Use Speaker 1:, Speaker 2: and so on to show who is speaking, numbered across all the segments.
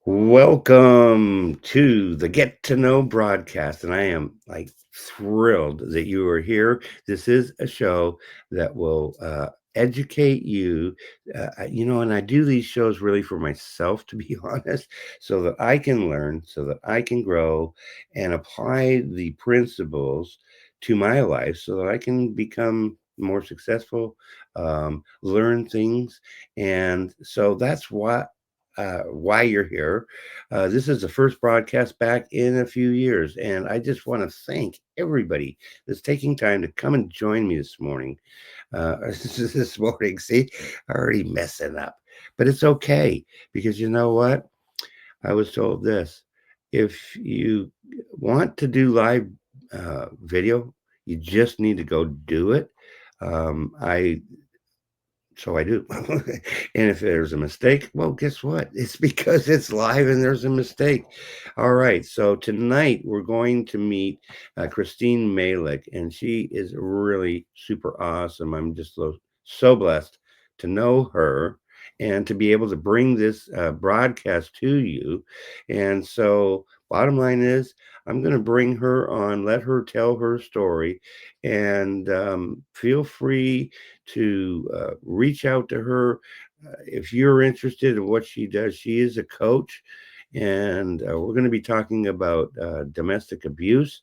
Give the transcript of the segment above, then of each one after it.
Speaker 1: Welcome to the Get to Know broadcast. And I am thrilled that you are here. This is a show that will educate you. And I do these shows really for myself, to be honest, so that I can learn, so that I can grow and apply the principles to my life so that I can become more successful, learn things. And so that's why you're here. This is the first broadcast back in a few years, and I just want to thank everybody that's taking time to come and join me this morning. This morning, see, already messing up, but it's okay because you know what? I was told this: if you want to do live video, you just need to go do it. I So I do. And if there's a mistake, well, guess what? It's because it's live and there's a mistake. All right. So tonight we're going to meet Christine Malek, and she is really super awesome. I'm just so blessed to know her and to be able to bring this broadcast to you. And so, bottom line is, I'm going to bring her on, let her tell her story, and feel free to reach out to her if you're interested in what she does. She is a coach, and we're going to be talking about domestic abuse.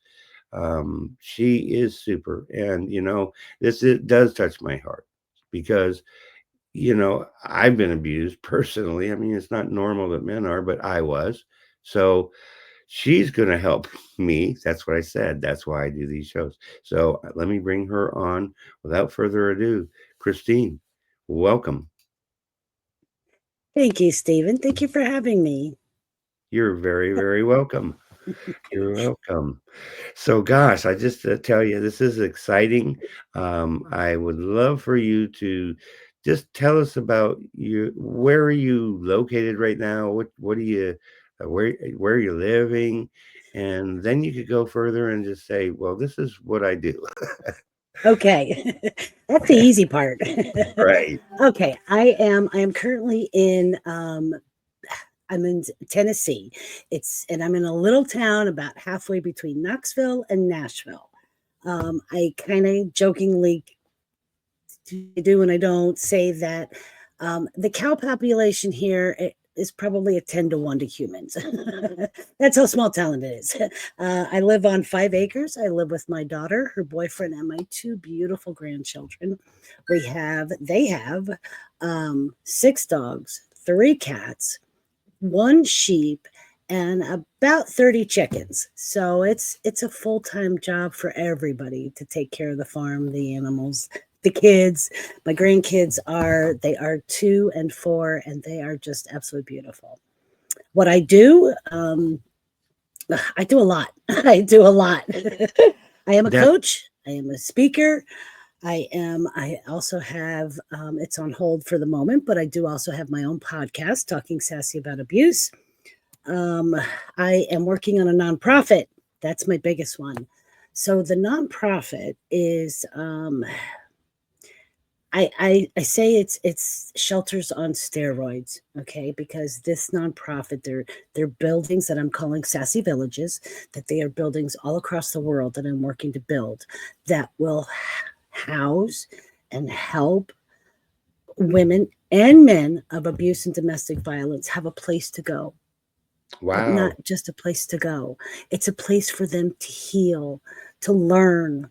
Speaker 1: She is super, and this it does touch my heart because I've been abused personally. I mean, it's not normal that men are, but I was. So she's going to help me. That's what I said. That's why I do these shows. So let me bring her on without further ado. Christine, welcome.
Speaker 2: Thank you, Stephen. Thank you for having me.
Speaker 1: You're very, very welcome. You're welcome. So, gosh, I just tell you, this is exciting. I would love for you to just tell us about you. Where are you located right now? What are you, where are you living? And then you could go further and just say, well, this is what I do.
Speaker 2: Okay, that's the easy part.
Speaker 1: Right.
Speaker 2: Okay, I am currently in I'm in Tennessee. And I'm in a little town about halfway between Knoxville and Nashville. I kind of jokingly do and I don't say that the cow population here is probably a 10 to 1 to humans. That's how small town it is. I live on 5 acres. I live with my daughter, her boyfriend, and my two beautiful grandchildren. They have 6 dogs, 3 cats, 1 sheep, and about 30 chickens. So it's a full-time job for everybody to take care of the farm, the animals, the kids. My grandkids are 2 and 4, and they are just absolutely beautiful. What I do a lot. I do a lot. I am a
Speaker 1: That
Speaker 2: coach. I am a speaker. I also have, it's on hold for the moment, but I do also have my own podcast, Talking Sassy About Abuse. Um, I am working on a nonprofit. That's my biggest one. So the nonprofit is, I say it's shelters on steroids, okay? Because this nonprofit, they're buildings that I'm calling sassy villages, that they are buildings all across the world that I'm working to build that will house and help women and men of abuse and domestic violence have a place to go, but not
Speaker 1: wow.
Speaker 2: just a place to go. It's a place for them to heal, to learn.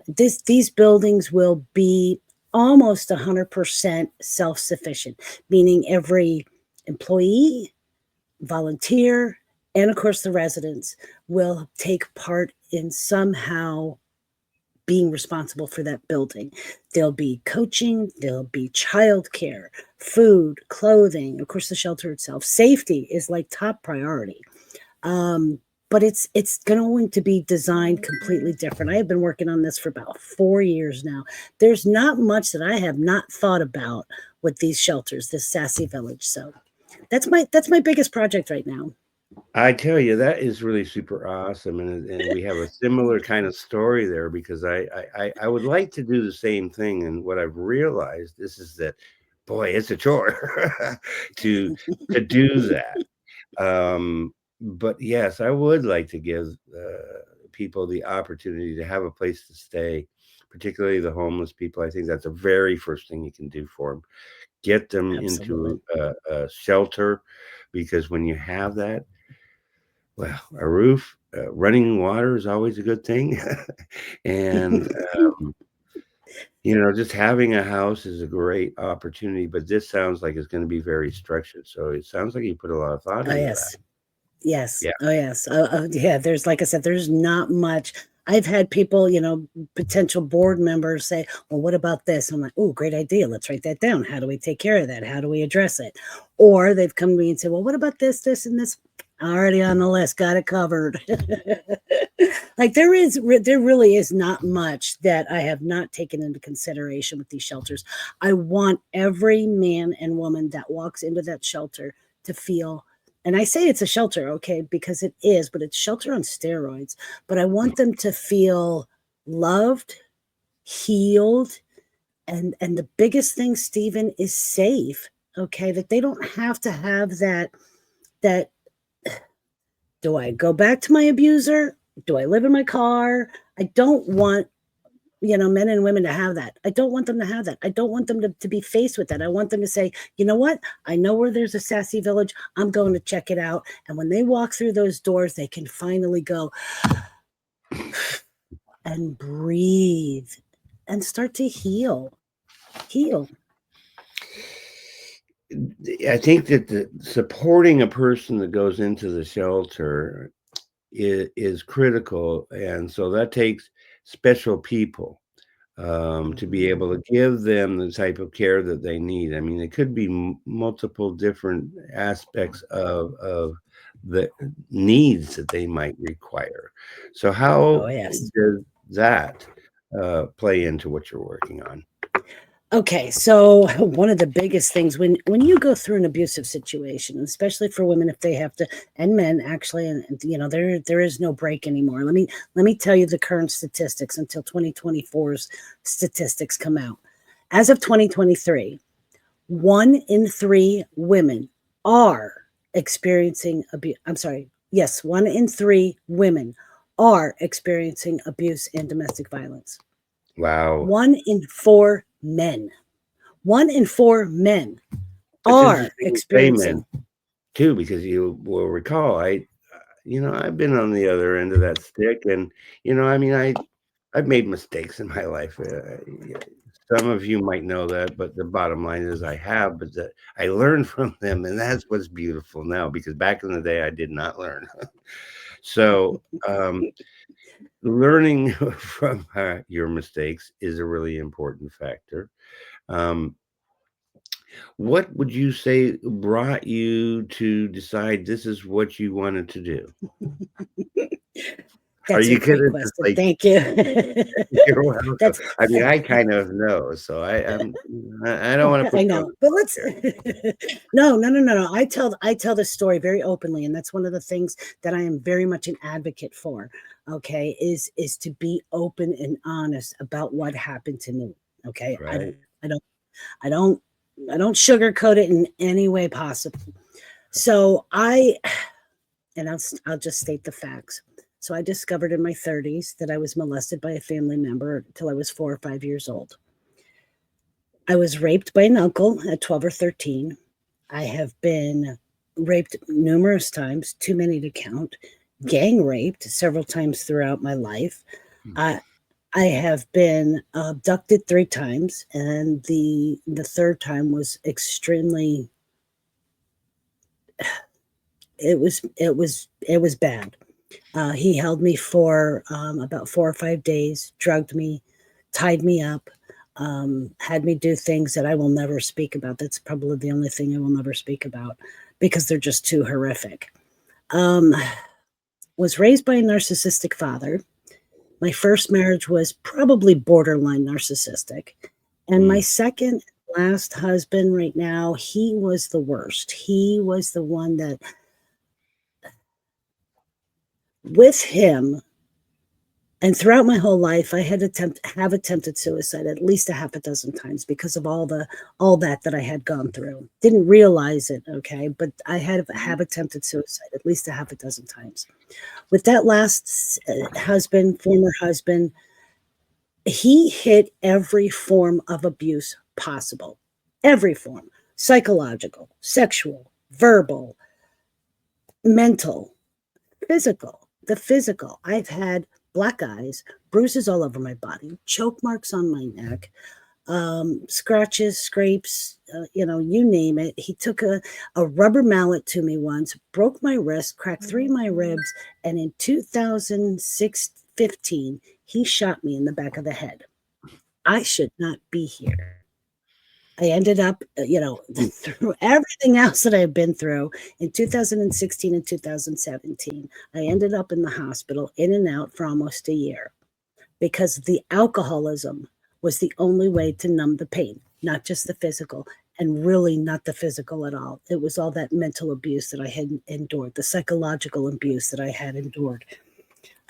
Speaker 2: These buildings will be almost 100% self sufficient, meaning every employee, volunteer, and of course the residents will take part in somehow being responsible for that building. There'll be coaching, there'll be childcare, food, clothing, of course, the shelter itself. Safety is like top priority. Um, but it's going to be designed completely different. I have been working on this for about 4 years now. There's not much that I have not thought about with these shelters, this sassy village. So that's my biggest project right now.
Speaker 1: I tell you, that is really super awesome, and we have a similar kind of story there because I would like to do the same thing, and what I've realized is that, boy, it's a chore to do that. But yes, I would like to give people the opportunity to have a place to stay, particularly the homeless people. I think that's the very first thing you can do for them. Get them
Speaker 2: Absolutely.
Speaker 1: into a shelter, because when you have that, well, a roof, running water is always a good thing. And just having a house is a great opportunity, but this sounds like it's going to be very structured. So it sounds like you put a lot of thought
Speaker 2: Oh,
Speaker 1: into that.
Speaker 2: yes. Yes.
Speaker 1: Yeah.
Speaker 2: Oh, yes. Yeah, there's like I said, there's not much. I've had people, potential board members say, "Well, what about this?" I'm like, "Oh, great idea. Let's write that down. How do we take care of that? How do we address it?" Or they've come to me and said, "Well, what about this, this, and this?" Already on the list, got it covered. Like there really is not much that I have not taken into consideration with these shelters. I want every man and woman that walks into that shelter to feel, and I say it's a shelter, okay, because it is, but it's shelter on steroids. But I want them to feel loved, healed, and the biggest thing, Stephen, is safe. Okay, that they don't have to have that. Do I go back to my abuser? Do I live in my car? I don't want men and women to have that. I don't want them to have that. I don't want them to be faced with that. I want them to say, you know what? I know where there's a SASSI village. I'm going to check it out. And when they walk through those doors, they can finally go and breathe and start to heal. Heal.
Speaker 1: I think that supporting a person that goes into the shelter is critical. And so that takes special people to be
Speaker 2: Mhm.
Speaker 1: able to give them the type of care that they need. I mean, it could be multiple different aspects of the needs that they might require. So,
Speaker 2: Oh,
Speaker 1: how
Speaker 2: yes.
Speaker 1: does that play into what you're working on?
Speaker 2: Okay, so one of the biggest things when you go through an abusive situation, especially for women if they have to, and men actually, and there is no break anymore. Let me tell you the current statistics until 2024's statistics come out. As of 2023, 1 in 3 women are experiencing abuse. I'm sorry. Yes, 1 in 3 women are experiencing abuse and domestic violence.
Speaker 1: Wow.
Speaker 2: 1 in 4 men. 1 in 4 men
Speaker 1: It's
Speaker 2: are
Speaker 1: interesting you say
Speaker 2: experiencing.
Speaker 1: men too, because you will recall I've been on the other end of that stick, and I mean, I've made mistakes in my life. Some of you might know that, but the bottom line is I have, but that I learned from them, and that's what's beautiful now. Because back in the day, I did not learn. So, learning from your mistakes is a really important factor. Um, what would you say brought you to decide this is what you wanted to do? Are
Speaker 2: That's a
Speaker 1: you
Speaker 2: great
Speaker 1: gonna just
Speaker 2: question.
Speaker 1: like
Speaker 2: Thank you.
Speaker 1: you're welcome.
Speaker 2: That's
Speaker 1: I mean, I kind of know, so I don't wanna
Speaker 2: I
Speaker 1: put you on
Speaker 2: know,
Speaker 1: the
Speaker 2: but
Speaker 1: spot
Speaker 2: let's
Speaker 1: here.
Speaker 2: no, no, no, no, no. I tell this story very openly, and that's one of the things that I am very much an advocate for. Okay, is to be open and honest about what happened to me. Okay,
Speaker 1: Right.
Speaker 2: I don't I don't I don't sugarcoat it in any way possible. So I'll just state the facts. So I discovered in my 30s that I was molested by a family member until I was 4 or 5 years old. I was raped by an uncle at 12 or 13. I have been raped numerous times, too many to count, gang raped several times throughout my life.
Speaker 1: Mm.
Speaker 2: I I have been abducted 3 times, and the third time was extremely. It was bad. He held me for about 4 or 5 days, drugged me, tied me up, had me do things that I will never speak about. That's probably the only thing I will never speak about because they're just too horrific. Um, was raised by a narcissistic father. My first marriage was probably borderline narcissistic. And my
Speaker 1: Mm.
Speaker 2: second last husband right now, he was the worst. He was the one that, with him, And throughout my whole life, I have attempted suicide at least a half a dozen times because of all that I had gone through. Didn't realize it, okay, but I have attempted suicide at least a half a dozen times. With that last former husband, he hit every form of abuse possible, every form: psychological, sexual, verbal, mental, physical. The physical. I've had black eyes, bruises all over my body, choke marks on my neck, scratches, scrapes, you name it. He took a rubber mallet to me once, broke my wrist, cracked three of my ribs, and in 2015, he shot me in the back of the head. I should not be here. I ended up, through everything else that I've been through in 2016 and 2017, I ended up in the hospital, in and out for almost a year, because the alcoholism was the only way to numb the pain, not just the physical, and really not the physical at all. It was all that mental abuse that I had endured, the psychological abuse that I had endured.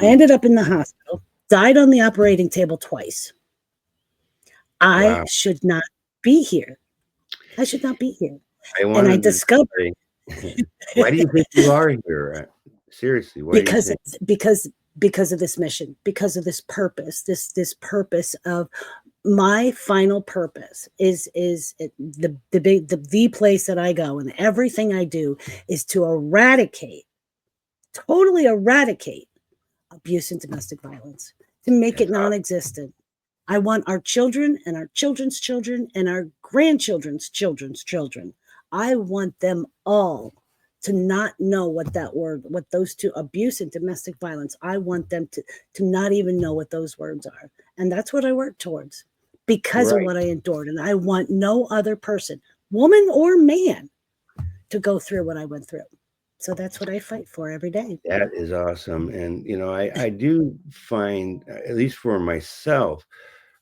Speaker 2: I ended up in the hospital, died on the operating table twice. I
Speaker 1: Wow.
Speaker 2: should not be here. I should not be here.
Speaker 1: I
Speaker 2: And I
Speaker 1: wanted to
Speaker 2: discovered
Speaker 1: say, why do you think you are here? Seriously, why do you
Speaker 2: because
Speaker 1: think?
Speaker 2: because because of this mission, because of this purpose, this purpose of my final purpose is the place that I go, and everything I do is to totally eradicate abuse and domestic violence, to make it
Speaker 1: That's
Speaker 2: non-existent. I want our children and our children's children and our grandchildren's children's children. I want them all to not know what those two, abuse and domestic violence. I want them to not even know what those words are. And that's what I work towards because of
Speaker 1: right.
Speaker 2: what I endured. And I want no other person, woman or man, to go through what I went through. So that's what I fight for every day.
Speaker 1: That is awesome. And, I do find, at least for myself,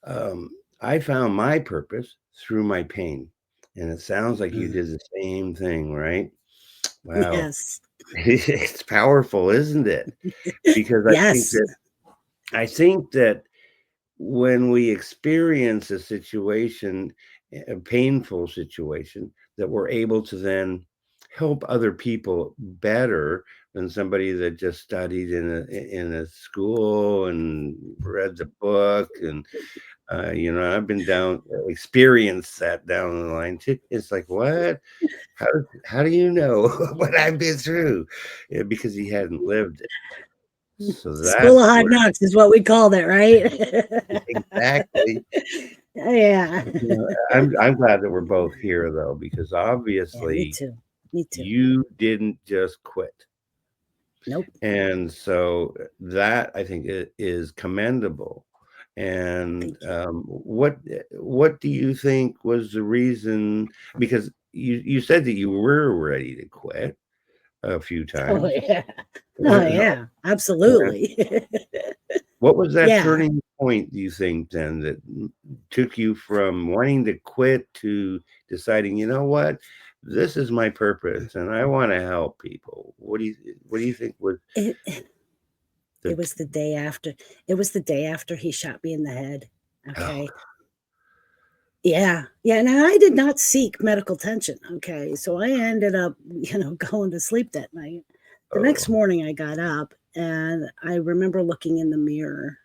Speaker 1: um, I found my purpose through my pain. And it sounds like you
Speaker 2: Mm.
Speaker 1: did the same thing, right? Wow.
Speaker 2: Yes.
Speaker 1: It's powerful, isn't it? Because
Speaker 2: Yes.
Speaker 1: I think that when we experience a situation, a painful situation, that we're able to then help other people better than somebody that just studied in a school and read the book. And I've been down experienced that down the line too. It's like, what? How do you know what I've been through? Yeah, because he hadn't lived it. So
Speaker 2: School of
Speaker 1: that's
Speaker 2: hard
Speaker 1: where
Speaker 2: knocks is what we called it, right?
Speaker 1: exactly.
Speaker 2: Yeah.
Speaker 1: I'm glad that we're both here though, because
Speaker 2: Yeah, me
Speaker 1: obviously
Speaker 2: too. Me too.
Speaker 1: you didn't just quit.
Speaker 2: Nope.
Speaker 1: And so that I think is commendable. And
Speaker 2: Thank you.
Speaker 1: what do you think was the reason? Because you said that you were ready to quit a few
Speaker 2: Oh
Speaker 1: times.
Speaker 2: yeah. Oh yeah. Absolutely.
Speaker 1: What was that
Speaker 2: Yeah.
Speaker 1: turning point, do you think, then that took you from wanting to quit to deciding, you know what, this is my purpose and I want to help people? What do you think was
Speaker 2: It
Speaker 1: the
Speaker 2: it was the day after. It was the day after he shot me in the head.
Speaker 1: oh,
Speaker 2: Okay. Yeah. Yeah. And I did not seek medical attention. Okay. So I ended up, going to sleep that night. The next
Speaker 1: oh,
Speaker 2: morning I got up and I remember looking in the mirror,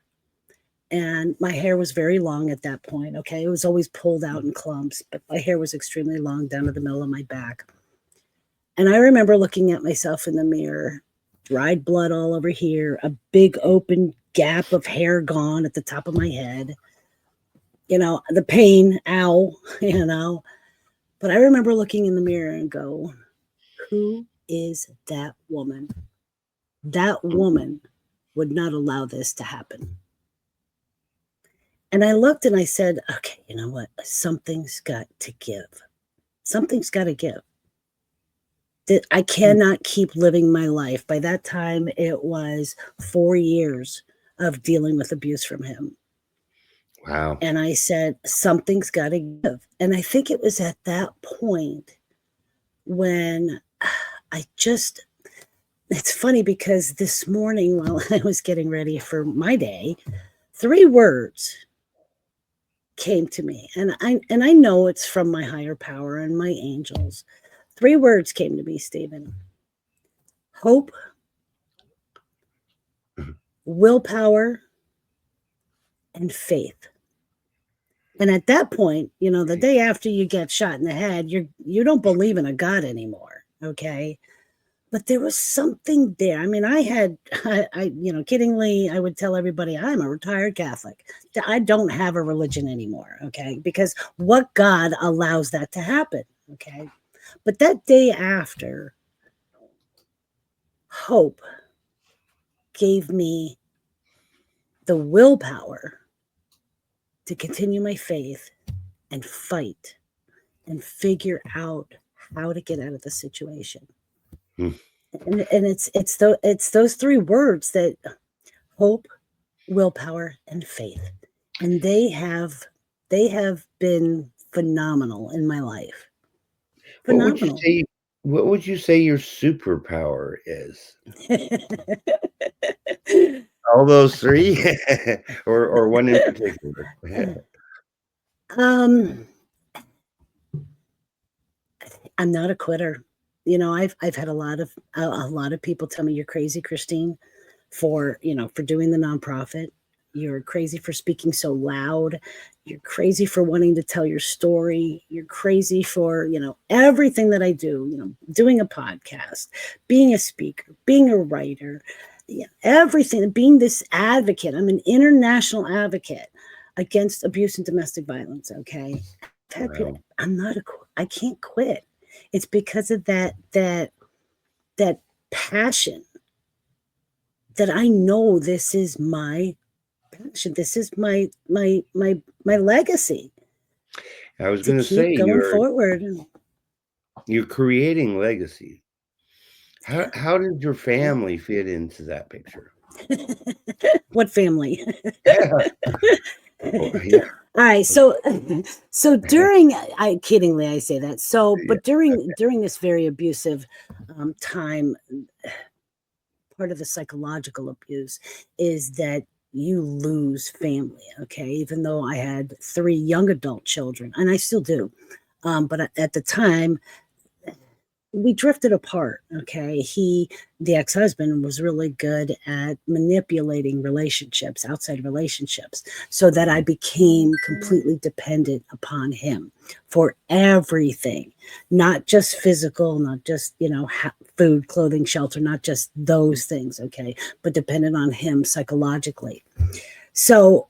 Speaker 2: and my hair was very long at that point. Okay. It was always pulled out in clumps, but my hair was extremely long down to the middle of my back. And I remember looking at myself in the mirror, dried blood all over here, a big open gap of hair gone at the top of my head, the pain, ow, you know. But I remember looking in the mirror and go, who is that woman? That woman would not allow this to happen. And I looked and I said, okay, you know what? Something's got to give. Something's got to give. That I cannot keep living my life. By that time, it was 4 years of dealing with abuse from him.
Speaker 1: wow.
Speaker 2: And I said, something's got to give. And I think it was at that point when I just, it's funny because this morning while I was getting ready for my day, 3 words came to me, and I know it's from my higher power and my angels. 3 words came to me, Stephen: hope, willpower, and faith. And at that point, the day after you get shot in the head, you don't believe in a God anymore, okay? But there was something there. I mean, kiddingly, I would tell everybody I'm a retired Catholic. I don't have a religion anymore, okay? Because what God allows that to happen, okay? But that day after, hope gave me the willpower to continue my faith and fight and figure out how to get out of the situation.
Speaker 1: Hmm.
Speaker 2: And it's those 3 words, that hope, willpower, and faith. And they have been phenomenal in my life.
Speaker 1: What would you
Speaker 2: Phenomenal.
Speaker 1: say what would you say your superpower is? All those 3? Or one in particular?
Speaker 2: um I'm not a quitter. I've had a lot of people tell me, you're crazy, Christine, for doing the nonprofit. You're crazy for speaking so loud. You're crazy for wanting to tell your story. You're crazy for, everything that I do, doing a podcast, being a speaker, being a writer, everything, being this advocate. I'm an international advocate against abuse and domestic violence. Okay. I've had people,
Speaker 1: Wow.
Speaker 2: I can't quit. It's because of that passion, that I know this is my passion. This is my legacy,
Speaker 1: I was
Speaker 2: to
Speaker 1: gonna say
Speaker 2: keep going forward.
Speaker 1: you're creating legacy. How did your family fit into that picture?
Speaker 2: What family?
Speaker 1: Oh, yeah.
Speaker 2: All right, so during, I kiddingly I say that. So,
Speaker 1: Yeah,
Speaker 2: but during this very abusive time, part of the psychological abuse is that you lose family. Okay, even though I had 3 young adult children, and I still do, but at the time we drifted apart. Okay, the ex-husband, was really good at manipulating relationships, outside relationships, so that I became completely dependent upon him for everything, not just physical, not just food, clothing, shelter, not just those things, okay, but dependent on him psychologically. So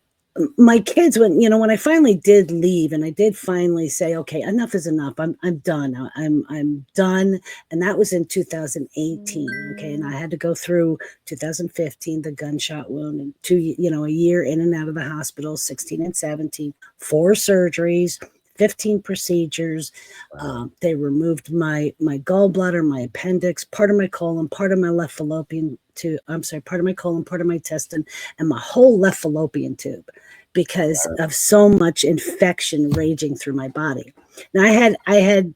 Speaker 2: my kids, when I finally did leave, and I did finally say, okay, enough is enough. I'm done. I'm done. And that was in 2018. Okay. And I had to go through 2015, the gunshot wound, and a year in and out of the hospital, 16 and 17, 4 surgeries, 15 procedures.
Speaker 1: wow.
Speaker 2: They removed my gallbladder, my appendix, part of my colon, part of my left fallopian tube. I'm sorry, part of my colon, part of my intestine, and my whole left fallopian tube, because of so much infection raging through my body. Now I had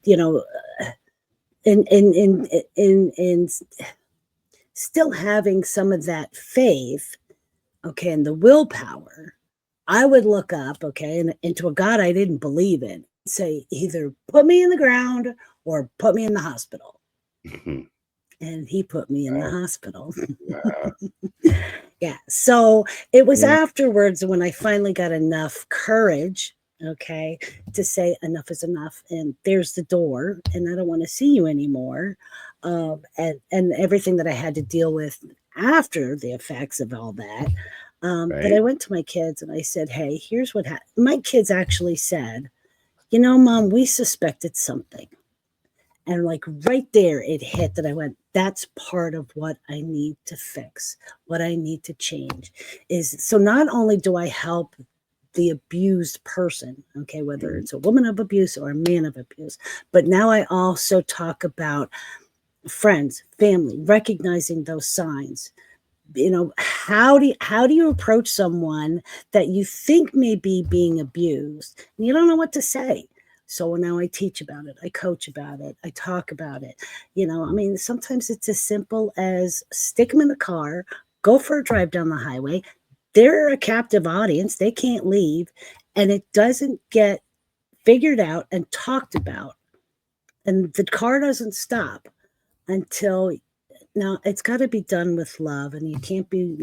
Speaker 2: in still having some of that faith, okay, and the willpower. I would look up, okay, and into a God I didn't believe in, say, either put me in the ground or put me in the hospital.
Speaker 1: Mhm.
Speaker 2: And he put me in the
Speaker 1: Wow,
Speaker 2: hospital.
Speaker 1: wow.
Speaker 2: Yeah. So it was
Speaker 1: Yeah,
Speaker 2: afterwards when I finally got enough courage, okay, to say enough is enough, and there's the door, and I don't want to see you anymore. And everything that I had to deal with after the effects of all that. That I
Speaker 1: right?
Speaker 2: went to my kids and I said, hey, here's what happened. My kids actually said, Mom, we suspected something. And like right there, it hit that I went, that's part of what I need to fix, what I need to change. Is so not only do I help the abused person, okay, whether
Speaker 1: Mhm.
Speaker 2: it's a woman of abuse or a man of abuse, but now I also talk about friends, family, recognizing those signs. How do you approach someone that you think may be being abused and you don't know what to say? So now I teach about it, I coach about it, I talk about it. I mean, sometimes it's as simple as stick them in the car, go for a drive down the highway. They're a captive audience, they can't leave, and it doesn't get figured out and talked about. And the car doesn't stop until now it's got to be done with love, and you can't be,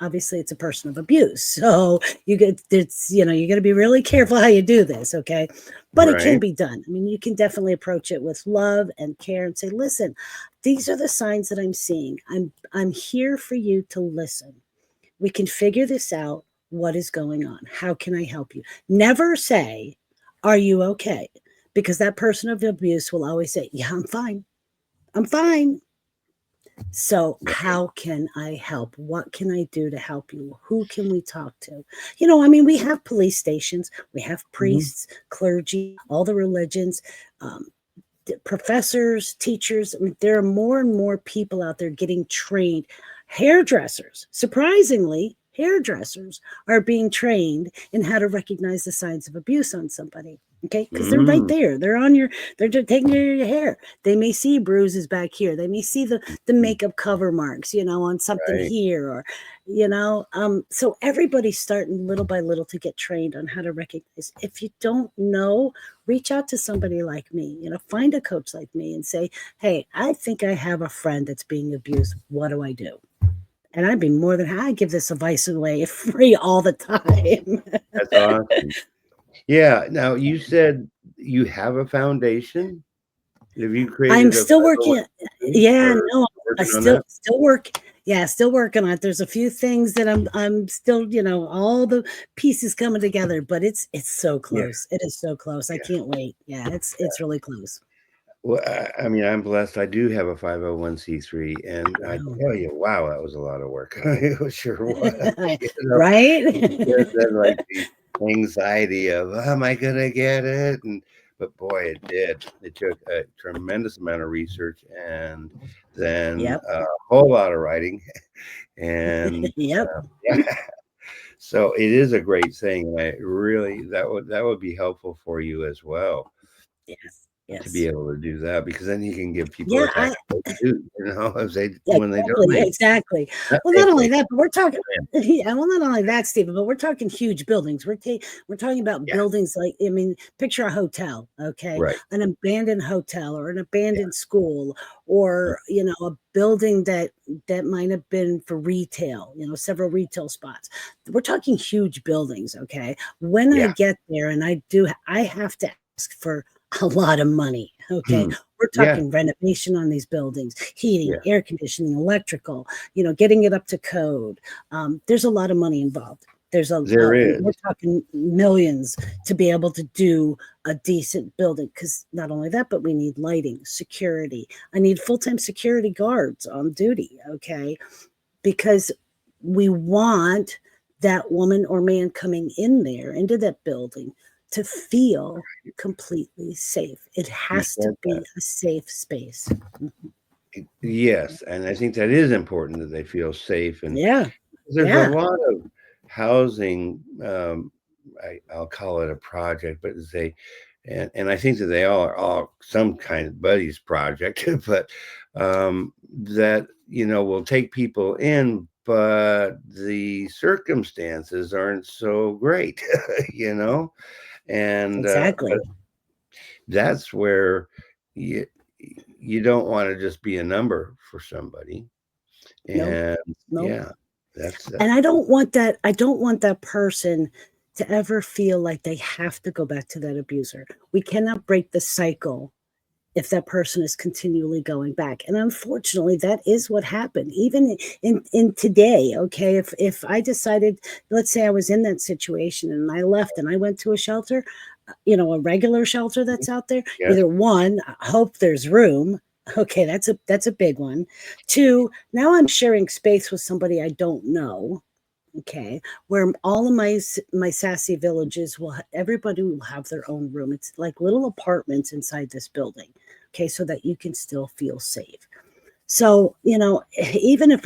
Speaker 2: obviously it's a person of abuse. So you got to be really careful how you do this, okay? But it can
Speaker 1: Right.
Speaker 2: be done. I mean, you can definitely approach it with love and care and say, "Listen, these are the signs that I'm seeing. I'm here for you to listen. We can figure this out. What is going on? How can I help you?" Never say, "Are you okay?" Because that person of abuse will always say, "Yeah, I'm fine. I'm fine." So,
Speaker 1: Right.
Speaker 2: how can I help? What can I do to help you? Who can we talk to? I mean, we have police stations, we have
Speaker 1: Mhm.
Speaker 2: priests, clergy, all the religions, um, professors, teachers. I mean, there are more and more people out there getting trained. Hairdressers, surprisingly, hairdressers are being trained in how to recognize the signs of abuse on somebody. Okay, because they're right
Speaker 1: Mm.
Speaker 2: there. They're just taking care of your hair. They may see bruises back here. They may see the
Speaker 1: Mm.
Speaker 2: makeup cover marks, on something
Speaker 1: Right.
Speaker 2: here, or so everybody's starting little by little to get trained on how to recognize. If you don't know, reach out to somebody like me, find a coach like me and say, "Hey, I think I have a friend that's being abused. What do I do?" And I'd be more than happy. I give this advice away free all the time.
Speaker 1: That's awesome. Yeah. Now you said you have a foundation? Have you
Speaker 2: I'm
Speaker 1: created a
Speaker 2: still working.
Speaker 1: 501c
Speaker 2: Yeah,
Speaker 1: or
Speaker 2: no, I
Speaker 1: working on
Speaker 2: still
Speaker 1: that?
Speaker 2: still work. Yeah, still working on it. There's a few things that I'm still, all the pieces coming together, but it's so
Speaker 1: Yeah.
Speaker 2: close. It is so close. I
Speaker 1: Yeah.
Speaker 2: can't wait. Yeah, it's really close.
Speaker 1: Well, I mean, I'm blessed. I do have a 501c3, and I
Speaker 2: Wow.
Speaker 1: tell you, wow, that was a lot of work. It sure was. You know,
Speaker 2: Right?
Speaker 1: then like the anxiety of, am I gonna get it? But boy, it did. It took a tremendous amount of research and then
Speaker 2: Yep.
Speaker 1: a whole lot of writing. And
Speaker 2: Yep.
Speaker 1: yeah, so it is a great thing. And I really that would be helpful for you as well
Speaker 2: Yes.
Speaker 1: to be
Speaker 2: Yes.
Speaker 1: able to do that because then you can give people
Speaker 2: Yeah,
Speaker 1: a tax too, as they
Speaker 2: Yeah,
Speaker 1: when they
Speaker 2: exactly,
Speaker 1: donate.
Speaker 2: exactly.
Speaker 1: Not
Speaker 2: Well,
Speaker 1: pay
Speaker 2: not only
Speaker 1: for
Speaker 2: that, but we're talking
Speaker 1: it.
Speaker 2: yeah, well, not only that, Stephen, but we're talking huge buildings. We're talking about
Speaker 1: Yeah,
Speaker 2: buildings like, I mean, picture a hotel, okay?
Speaker 1: right.
Speaker 2: An abandoned hotel or an
Speaker 1: Yeah.
Speaker 2: abandoned school, or, a building that might have been for retail, several retail spots. We're talking huge buildings, okay? When I
Speaker 1: Yeah.
Speaker 2: get there, and I have to ask for a lot of money, okay?
Speaker 1: Hmm.
Speaker 2: We're
Speaker 1: Yeah.
Speaker 2: talking renovation on these buildings, heating,
Speaker 1: Yeah.
Speaker 2: air conditioning, electrical, getting it up to code. There's a lot of money involved.
Speaker 1: There
Speaker 2: We're
Speaker 1: is.
Speaker 2: talking millions to be able to do a decent building. Because not only that, but we need lighting, security. I need full time security guards on duty. Okay, because we want that woman or man coming in there into that building to feel completely safe. It
Speaker 1: You
Speaker 2: has to
Speaker 1: said that.
Speaker 2: be a safe space.
Speaker 1: Yes, and I think that is important that they feel safe, and
Speaker 2: Yeah,
Speaker 1: there's a
Speaker 2: yeah,
Speaker 1: lot of housing, I'll call it a project, but they and I think that they all are all some kind of buddies project, but, that, will take people in, but the circumstances aren't so great, you know? And, but
Speaker 2: exactly.
Speaker 1: that's where you you don't wanna just be a number for somebody,
Speaker 2: No,
Speaker 1: and
Speaker 2: no.
Speaker 1: yeah, that's
Speaker 2: And I don't want that person to ever feel like they have to go back to that abuser. We cannot break the cycle if that person is continually going back. And unfortunately, that is what happened. Even in today, okay, if I decided, let's say I was in that situation and I left and I went to a shelter, a regular shelter that's out there,
Speaker 1: yeah.
Speaker 2: either one, I hope there's room. Okay, that's a big one. Two, now I'm sharing space with somebody I don't know. Okay, where all of my sassy villages everybody will have their own room. It's like little apartments inside this building. Okay, so that you can still feel safe. So, even if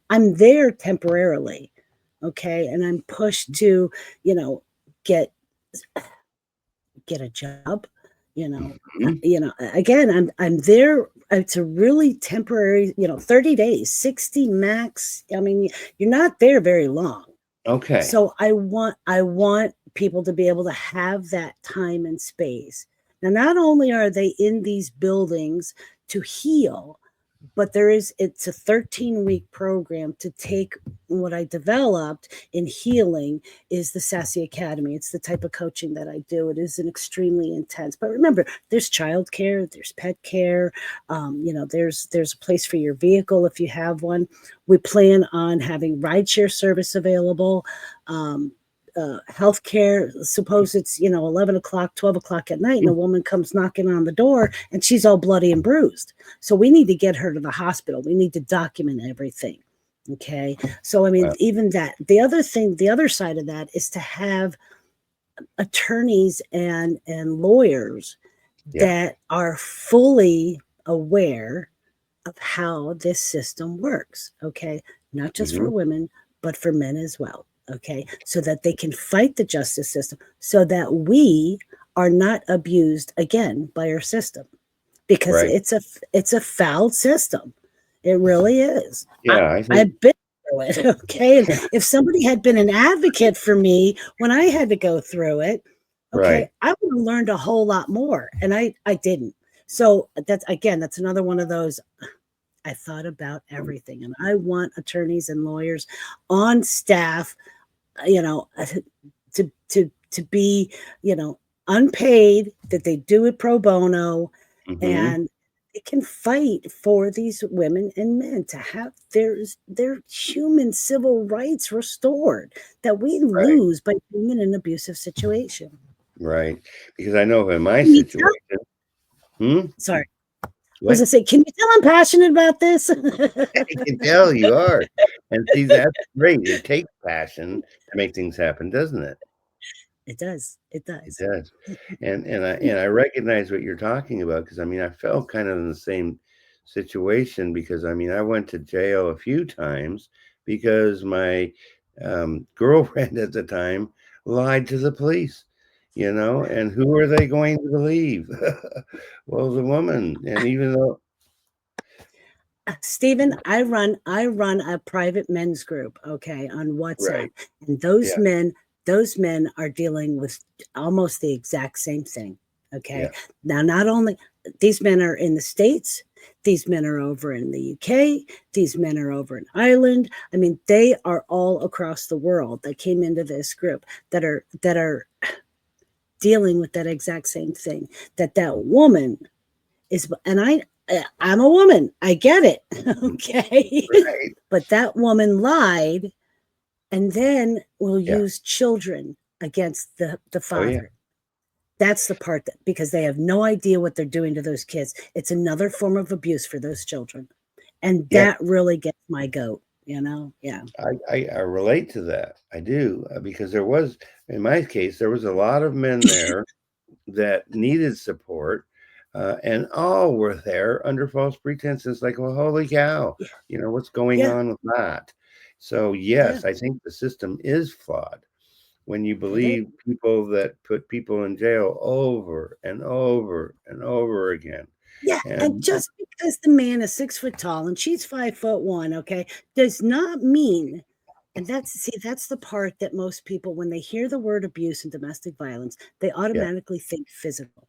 Speaker 2: I'm there temporarily. Okay, and I'm pushed to, you know, get get a job, you know.
Speaker 1: Mhm.
Speaker 2: Again, I'm there. It's a really temporary, 30 days, 60 max. I mean, you're not there very long.
Speaker 1: Okay.
Speaker 2: So I want people to be able to have that time and space. Now, not only are they in these buildings to heal, but it's a 13-week program to take what I developed in healing is the SASSI Academy. It's the type of coaching that I do. It is an extremely intense. But remember, there's childcare, there's pet care, there's a place for your vehicle if you have one. We plan on having rideshare service available. Healthcare. Suppose it's 11 o'clock, 12 o'clock at night, and a woman comes knocking on the door, and she's all bloody and bruised. So we need to get her to the hospital. We need to document everything. Okay. So I mean,
Speaker 1: Wow.
Speaker 2: even that. The other side of that is to have attorneys and lawyers
Speaker 1: Yeah.
Speaker 2: that are fully aware of how this system works, okay? Not just for
Speaker 1: Mhm.
Speaker 2: women, but for men as well, okay? So that they can fight the justice system so that we are not abused again by our system because
Speaker 1: Right.
Speaker 2: it's a foul system. It really is.
Speaker 1: Yeah, I think
Speaker 2: I've been through it, okay? And if somebody had been an advocate for me when I had to go through it, okay,
Speaker 1: right.
Speaker 2: I would have learned a whole lot more, and I didn't. So that's another one of those. I thought about everything, and I want attorneys and lawyers on staff, you know, to be, unpaid, that they do it pro bono,
Speaker 1: Mhm.
Speaker 2: and they can fight for these women and men to have their human civil rights restored that we
Speaker 1: Right.
Speaker 2: lose by being in an abusive situation.
Speaker 1: Right. Because I know in my
Speaker 2: Can you tell?
Speaker 1: situation. Hmm?
Speaker 2: Sorry, I was
Speaker 1: What?
Speaker 2: gonna say, can you tell I'm passionate about this?
Speaker 1: I can tell you are. And see, that's great. It takes passion to make things happen, doesn't it?
Speaker 2: It does. It
Speaker 1: It
Speaker 2: does.
Speaker 1: does. And I recognize what you're talking about because I mean, I felt kind of in the same situation because I mean, I went to jail a few times because my girlfriend at the time lied to the police, and who are they going to believe? Well, the woman. And even though,
Speaker 2: Stephen, I run a private men's group, okay, on WhatsApp.
Speaker 1: right.
Speaker 2: And
Speaker 1: Yeah.
Speaker 2: those men are dealing with almost the exact same thing. Okay.
Speaker 1: Yeah.
Speaker 2: Now, not only these men are in the States, these men are over in the UK, these men are over in Ireland. I mean, they are all across the world that came into this group that are dealing with that exact same thing. That woman is, and I'm a woman. I get it. Okay.
Speaker 1: Right.
Speaker 2: But that woman lied and then will
Speaker 1: Yeah.
Speaker 2: use children against the
Speaker 1: Oh, yeah.
Speaker 2: father. That's the part that, because they have no idea what they're doing to those kids. It's another form of abuse for those children. And
Speaker 1: Yep.
Speaker 2: that really gets my goat, you know? Yeah.
Speaker 1: I relate to that. I do because there was, in my case, there was a lot of men there that needed support, and all were there under false pretenses. Like, well, holy cow,
Speaker 2: Yeah.
Speaker 1: what's going
Speaker 2: Yeah.
Speaker 1: on with that? So,
Speaker 2: Yeah.
Speaker 1: yes, I think the system is flawed when you
Speaker 2: It is.
Speaker 1: believe people that put people in jail over and over and over again.
Speaker 2: Yeah, and
Speaker 1: And
Speaker 2: just because the man is 6 foot tall and she's 5'1", okay, does not mean, and that's the part that most people, when they hear the word abuse and domestic violence, they
Speaker 1: yeah,
Speaker 2: automatically think physical.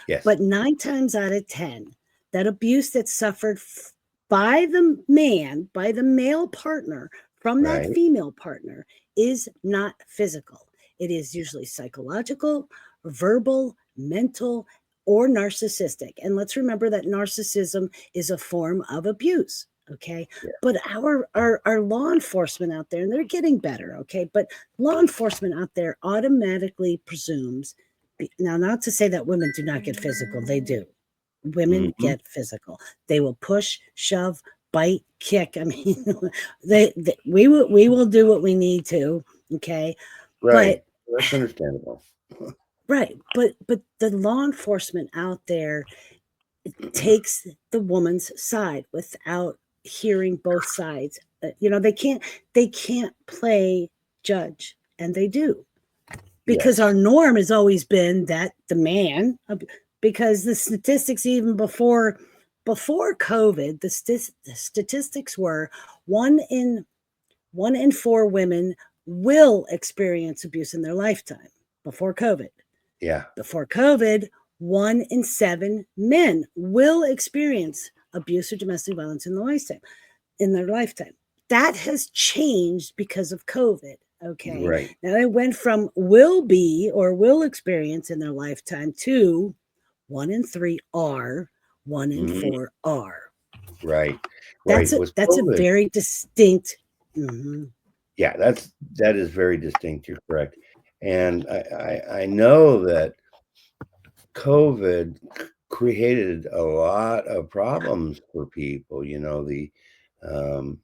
Speaker 1: yes,
Speaker 2: But 9 times out of 10, that abuse that's suffered by the man, by the male partner from that
Speaker 1: right,
Speaker 2: female partner is not physical. It is usually psychological, verbal, mental, or narcissistic. And let's remember that narcissism is a form of abuse. Okay.
Speaker 1: yeah,
Speaker 2: But our law enforcement out there, and they're getting better, okay, but law enforcement out there automatically presumes, now, not to say that women do not get physical, they do. Women
Speaker 1: hmm,
Speaker 2: get physical. They will push, shove, bite, kick. I mean, we will do what we need to, okay?
Speaker 1: right.
Speaker 2: But
Speaker 1: That's understandable.
Speaker 2: right, but the law enforcement out there takes the woman's side without hearing both sides. They can't play judge, and they do. because our
Speaker 1: Yes.
Speaker 2: norm has always been that the man, because the statistics even before COVID, the statistics were one in 1 in 4 women will experience abuse in their lifetime before COVID.
Speaker 1: Yeah.
Speaker 2: Before COVID, 1 in 7 men will experience abuse or domestic violence in their lifetime. That has changed because of COVID. Okay.
Speaker 1: Right.
Speaker 2: Now it went from will be or will experience in their lifetime to 1 in 3 are, one in
Speaker 1: Mhm.
Speaker 2: four are.
Speaker 1: Right.
Speaker 2: That's
Speaker 1: Right. With
Speaker 2: a
Speaker 1: COVID,
Speaker 2: very distinct. Mhm.
Speaker 1: yeah, that is very distinct. You're correct. And I know that COVID created a lot of problems for people. Um,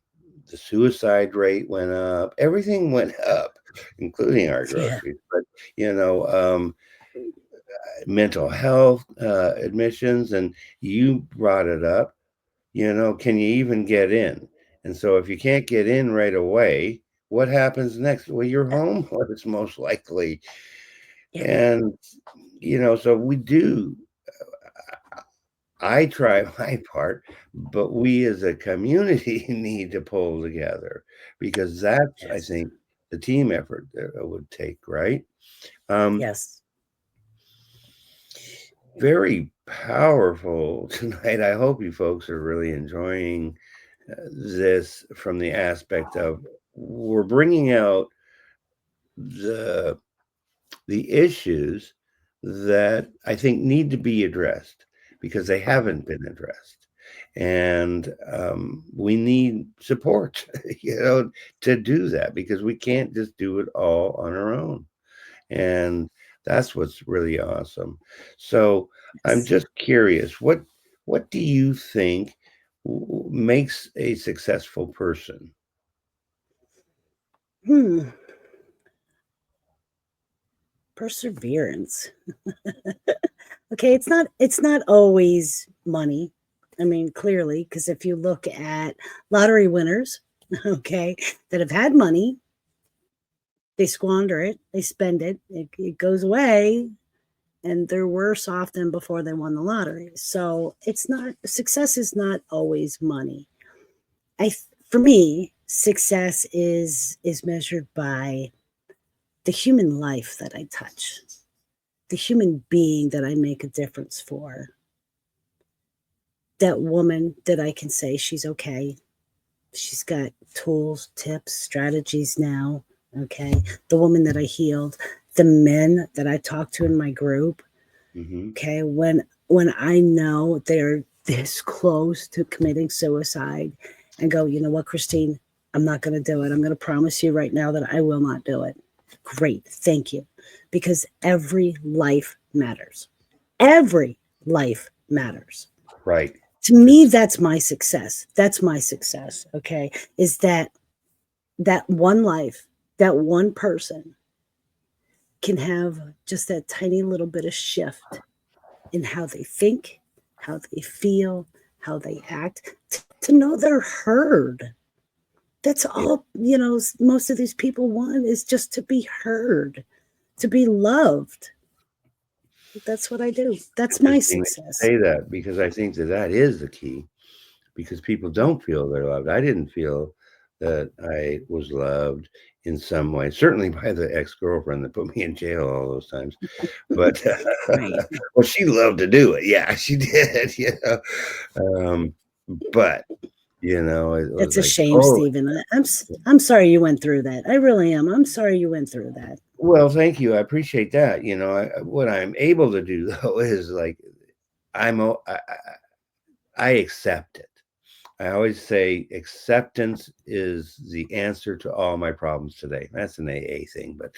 Speaker 1: the suicide rate went up. Everything went up, including our
Speaker 2: Yeah.
Speaker 1: groceries. But you know, mental health admissions, and you brought it up. Can you even get in? And so if you can't get in right away, what happens next? Well, you're
Speaker 2: Uh,
Speaker 1: homeless most likely.
Speaker 2: yeah.
Speaker 1: And so we do. I try my part, but we as a community need to pull together because that's, I
Speaker 2: Yes.
Speaker 1: think, the team effort that it would take, right? Um,
Speaker 2: Yes.
Speaker 1: Very powerful tonight. I hope you folks are really enjoying this from the aspect of we're bringing out the the issues that I think need to be addressed because they haven't been addressed. And we need support, to do that because we can't just do it all on our own. And that's what's really awesome. So I'm
Speaker 2: Yes.
Speaker 1: just curious, what do you think makes a successful person?
Speaker 2: Hmm. Perseverance. Okay, it's not always money. I mean, clearly, because if you look at lottery winners, okay, that have had money, they squander it, they spend it goes away, and they're worse off than before they won the lottery. So it's not success is not always money. For me, success is measured by the human life that I touch, the human being that I make a difference for, that woman that I can say she's okay. She's got tools, tips, strategies now. Okay. The woman that I healed, the men that I talk to in my group.
Speaker 1: Hmm.
Speaker 2: Okay. When I know they're this close to committing suicide and go, you know what, Christine, I'm not going to do it. I'm going to promise you right now that I will not do it. Great. Thank you. Because every life matters. Every life matters.
Speaker 1: Right.
Speaker 2: To me,
Speaker 1: It's
Speaker 2: that's my success. That's my success. Okay. Is that one life, that one person can have just that tiny little bit of shift in how they think, how they feel, how they act, to know they're heard. That's
Speaker 1: yeah,
Speaker 2: all, most of these people want is just to be heard, to be loved. That's what I do. That's my
Speaker 1: interesting that you
Speaker 2: success.
Speaker 1: say that because I think that is the key because people don't feel they're loved. I didn't feel that I was loved in some way, certainly by the ex-girlfriend that put me in jail all those times. But
Speaker 2: Right.
Speaker 1: well, she loved to do it. Yeah, she did. Um, but it was
Speaker 2: That's a
Speaker 1: like,
Speaker 2: shame,
Speaker 1: oh,
Speaker 2: Stephen. I'm sorry you went through that. I really am. I'm sorry you went through that.
Speaker 1: well, thank you. I appreciate that. What I'm able to do though is like I'm o- I accept it. I always say acceptance is the answer to all my problems today. That's an AA thing, but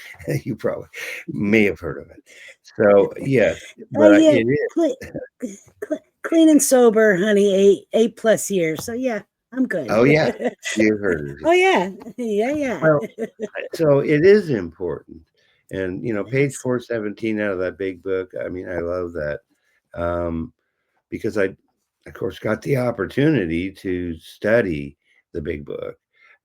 Speaker 1: you probably may have heard of it. So yes,
Speaker 2: Oh
Speaker 1: but
Speaker 2: yeah,
Speaker 1: it is.
Speaker 2: clean and sober, honey. 8+ years. So yeah, I'm good.
Speaker 1: Oh yeah, you've heard of it.
Speaker 2: Oh yeah, yeah.
Speaker 1: Well, so it is important, and
Speaker 2: It
Speaker 1: page
Speaker 2: is.
Speaker 1: 417 out of that big book. I mean, I love that because I, of course, got the opportunity to study the big book,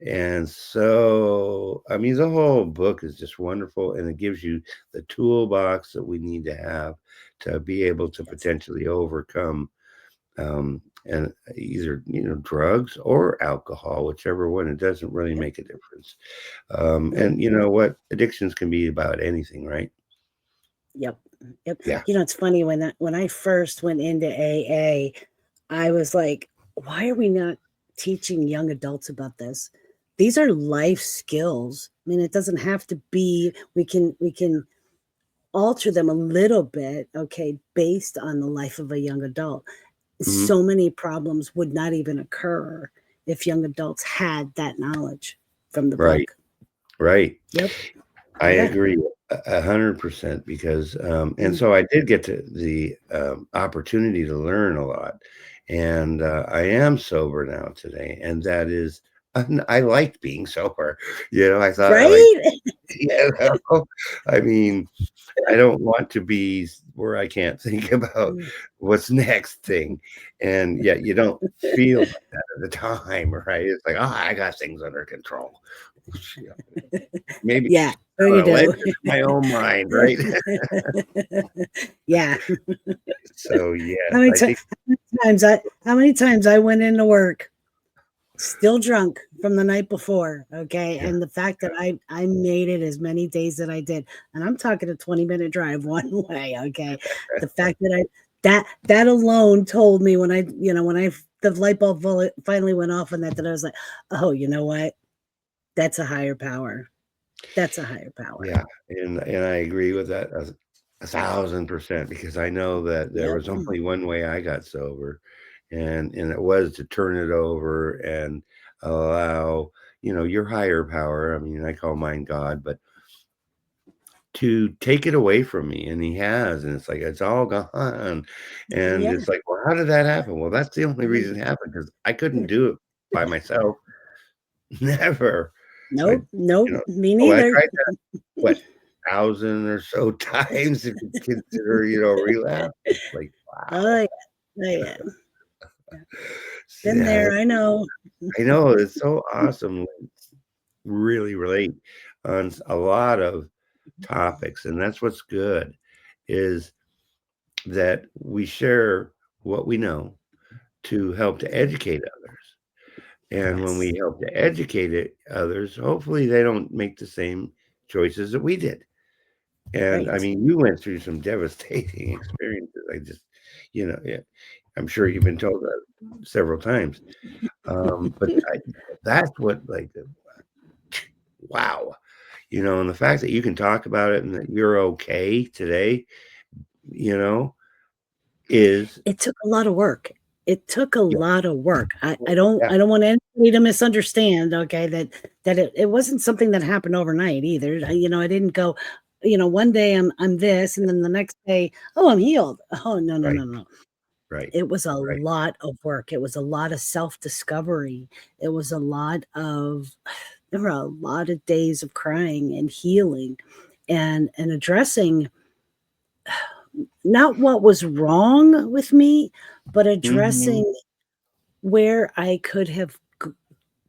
Speaker 1: And so, I mean, the whole book is just wonderful, and it gives you the toolbox that we need to have to be able to
Speaker 2: Yes.
Speaker 1: potentially overcome and either drugs or alcohol, whichever one. It doesn't really
Speaker 2: Yep.
Speaker 1: make a difference.
Speaker 2: Nope.
Speaker 1: And you know what? Addictions can be about anything, right?
Speaker 2: Yep. Yep.
Speaker 1: Yeah.
Speaker 2: It's funny when I first went into AA, I was like, why are we not teaching young adults about this? These are life skills. I mean, it doesn't have to be, we can alter them a little bit, okay, based on the life of a young adult.
Speaker 1: Hmm.
Speaker 2: So many problems would not even occur if young adults had that knowledge from the
Speaker 1: Right.
Speaker 2: book.
Speaker 1: Right.
Speaker 2: Yep.
Speaker 1: I
Speaker 2: Yeah.
Speaker 1: agree 100% because, and
Speaker 2: Mm.
Speaker 1: so I did get to the opportunity to learn a lot, and I am sober now today, and that is, I liked being sober. I thought like,
Speaker 2: Right?
Speaker 1: you know, I mean, I don't want to be where I can't think about
Speaker 2: Mm.
Speaker 1: what's next thing, and yet you don't feel like that at the time, right? It's like, oh, I got things under control. Yeah, maybe
Speaker 2: Yeah. Oh,
Speaker 1: I'm
Speaker 2: you
Speaker 1: a legend
Speaker 2: do.
Speaker 1: in my own mind, right?
Speaker 2: Yeah.
Speaker 1: So yes,
Speaker 2: How many
Speaker 1: I
Speaker 2: ti
Speaker 1: think
Speaker 2: how many times I went into work still drunk from the night before, okay,
Speaker 1: yeah,
Speaker 2: and the fact that I made it as many days that I did, and I'm talking a 20-minute drive one way, okay? The fact that that alone told me when the light bulb finally went off on that I was like, "Oh, you know what? That's a higher power. That's a higher power."
Speaker 1: yeah, and I agree with that 1,000% because I know that there
Speaker 2: Yep.
Speaker 1: was only one way I got sober, and it was to turn it over and allow, your higher power, I mean, I call mine God, but to take it away from me, and he has, and it's like, it's all gone, and
Speaker 2: Yeah.
Speaker 1: it's like, "Well, how did that happen?" Well, that's the only
Speaker 2: Mhm.
Speaker 1: reason it happened because I couldn't do it by myself. Never. I
Speaker 2: Nope, nope, me
Speaker 1: oh, I
Speaker 2: neither.
Speaker 1: tried that, what, 1,000 or so times if you consider, relapse. It's like,
Speaker 2: Oh,
Speaker 1: wow.
Speaker 2: yeah. Oh, yeah. Yeah. Been
Speaker 1: Yeah,
Speaker 2: there, I know.
Speaker 1: I know, it's so awesome, really relate on a lot of topics, and that's what's good, is that we share what we know to help to
Speaker 2: Yep.
Speaker 1: educate others. And when
Speaker 2: Yes.
Speaker 1: we help to educate others, hopefully they don't make the same choices that we did. And I
Speaker 2: Right.
Speaker 1: mean, you went through some devastating experiences. Yeah, I'm sure you've been told that several times. But that's what, like, wow, and the fact that you can talk about it and that you're okay today, you know, is,
Speaker 2: It took a lot of work. It took a
Speaker 1: yeah,
Speaker 2: lot of work.
Speaker 1: yeah,
Speaker 2: I don't want anybody to misunderstand, okay, that it wasn't something that happened overnight either. I didn't go, one day I'm this, and then the next day, oh, I'm healed. Oh, no, no,
Speaker 1: right,
Speaker 2: no, no.
Speaker 1: right,
Speaker 2: It was a
Speaker 1: right.
Speaker 2: lot of work. It was a lot of self-discovery. It was a lot of there were a lot of days of crying and healing and addressing not what was wrong with me, but
Speaker 1: Mhm.
Speaker 2: addressing where I could have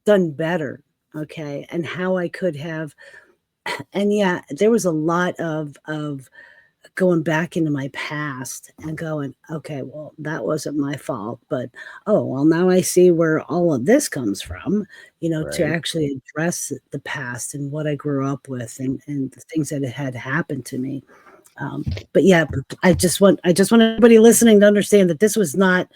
Speaker 2: done better, okay, and how I could have. And yeah, there was a lot of going back into my past and going, okay, well, that wasn't my fault, but oh, well, now I see where all of this comes from, to
Speaker 1: Right.
Speaker 2: actually address the past and what I grew up with and the things that had happened to me. But yeah, I just want everybody listening to understand that this was not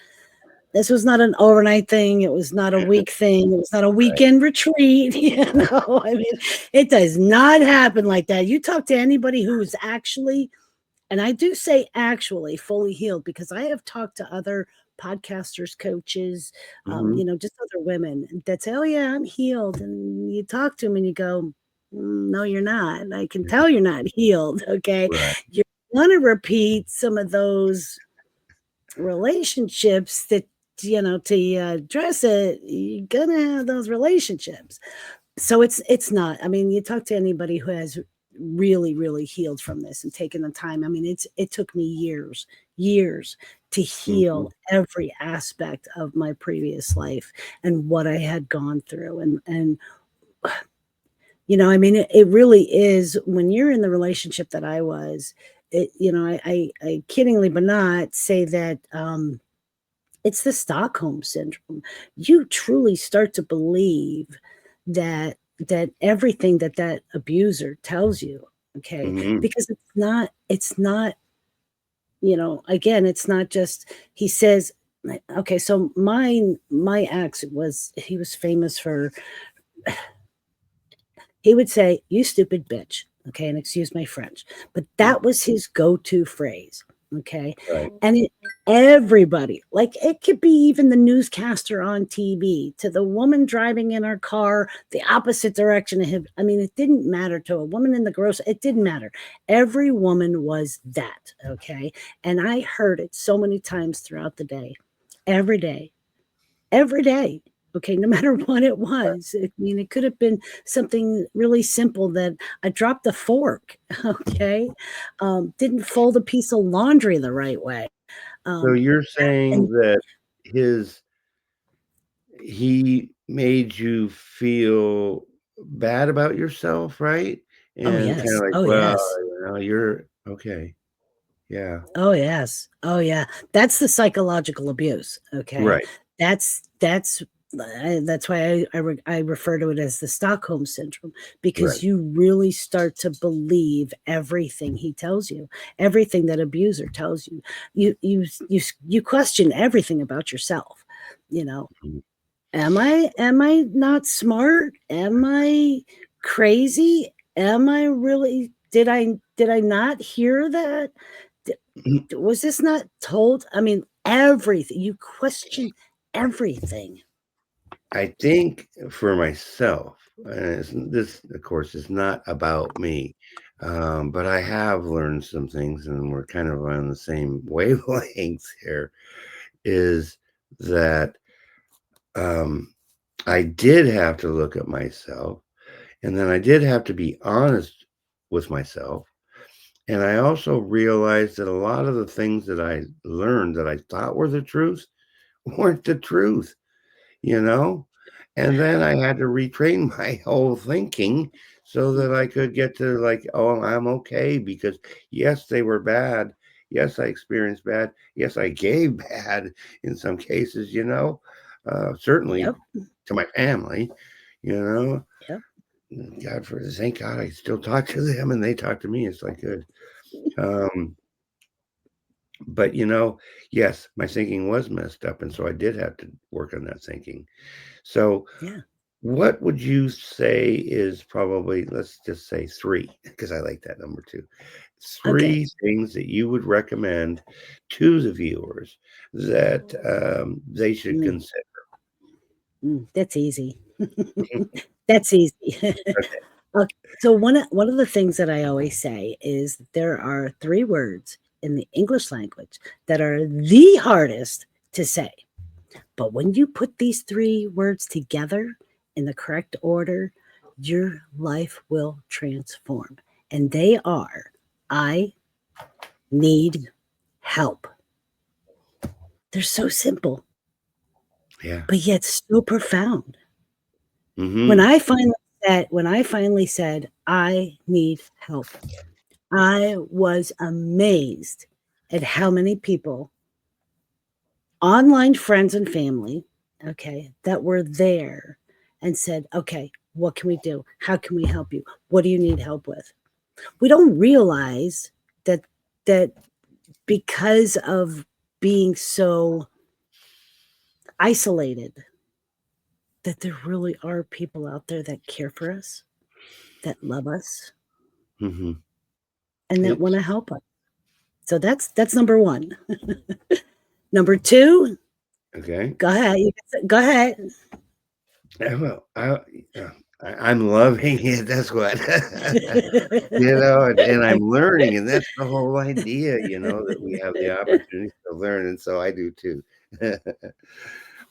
Speaker 2: an overnight thing. It was not a week thing. It was not a
Speaker 1: Right.
Speaker 2: weekend retreat. I mean, it does not happen like that. You talk to anybody who's actually, and I do say actually fully healed because I have talked to other podcasters, coaches,
Speaker 1: Mhm.
Speaker 2: just other women that say, "Oh yeah, I'm healed," and you talk to them and you go, "No, you're not. I can tell you're not healed." Okay,
Speaker 1: Right.
Speaker 2: you're going to repeat some of those relationships that to address it. You're gonna have those relationships, so it's not. I mean, you talk to anybody who has really, really healed from this and taken the time. I mean, it took me years to
Speaker 1: Mhm.
Speaker 2: heal every aspect of my previous life and what I had gone through and I mean, it really is when you're in the relationship that I was, I kiddingly but not say that it's the Stockholm syndrome. You truly start to believe that everything that abuser tells you, okay?
Speaker 1: Mhm.
Speaker 2: Because it's not, again, it's not just he says, okay, so my ex he was famous for he would say, "You stupid bitch," okay, and excuse my French, but that was his go-to phrase, okay,
Speaker 1: Right.
Speaker 2: and everybody, like, it could be even the newscaster on TV to the woman driving in her car the opposite direction of him. I mean, it didn't matter to a woman in the it didn't matter. Every woman was that, okay, and I heard it so many times throughout the day, every day. Every day, okay, no matter what it was. I mean, it could have been something really simple that I dropped the fork, okay, didn't fold a piece of laundry the right way,
Speaker 1: So
Speaker 2: um,
Speaker 1: you're
Speaker 2: and
Speaker 1: saying that his he made you feel bad about yourself, right?
Speaker 2: oh,
Speaker 1: And kinda
Speaker 2: yes.
Speaker 1: like,
Speaker 2: Oh,
Speaker 1: "Well,
Speaker 2: yes.
Speaker 1: you're okay." Yeah.
Speaker 2: Oh, yes. Oh, yeah. That's the psychological abuse, okay?
Speaker 1: Right,
Speaker 2: That's why I refer to it as the Stockholm syndrome because
Speaker 1: right.
Speaker 2: you really start to believe everything he tells you, everything that abuser tells you. You question everything about yourself, you know.
Speaker 1: Mhm.
Speaker 2: Am I not smart? Am I crazy? Am I really did I not hear that? Was this not told? I mean, everything. You question everything.
Speaker 1: I think for myself, and this, of course, is not about me, but I have learned some things, and we're kind of on the same wavelengths here, is that, um, I did have to look at myself, and then I did have to be honest with myself, and I also realized that a lot of the things that I learned that I thought were the truth weren't the truth. You know? And then I had to retrain my whole thinking so that I could get to like, "Oh, I'm okay," because, yes, they were bad. Yes, I experienced bad. Yes, I gave bad in some cases, certainly
Speaker 2: Yep,
Speaker 1: to my family, you know?
Speaker 2: yep,
Speaker 1: God for thank God I still talk to them and they talk to me. It's like good. Um, but, yes, my thinking was messed up, and so I did have to work on that thinking. So
Speaker 2: yeah,
Speaker 1: what would you say is probably, let's just say 3, because I like that number too.
Speaker 2: okay.
Speaker 1: 3 things that you would recommend to the viewers that, they should
Speaker 2: Mm,
Speaker 1: consider?
Speaker 2: that's easy. That's easy. Ok, so one of the things that I always say is there are 3 words in the English language that are the hardest to say, but when you put these 3 words together in the correct order, your life will transform, and they are, "I need help." They're so simple,
Speaker 1: Yeah.
Speaker 2: but yet so profound. When
Speaker 1: Mhm.
Speaker 2: I finally when I finally said, "I need help," I was amazed at how many people, online friends and family, okay, that were there and said, "Okay, what can we do? How can we help you? What do you need help with?" We don't realize that that because of being so isolated, that there really are people out there that care for us, that love us,
Speaker 1: Mhm.
Speaker 2: and that
Speaker 1: It's
Speaker 2: wanna help us. So that's number 1. Number 2,
Speaker 1: okay.
Speaker 2: go ahead, go ahead.
Speaker 1: Well, I'm loving it, that's what. And I'm learning, and that's the whole idea, that we have the opportunity to learn, and so I do too.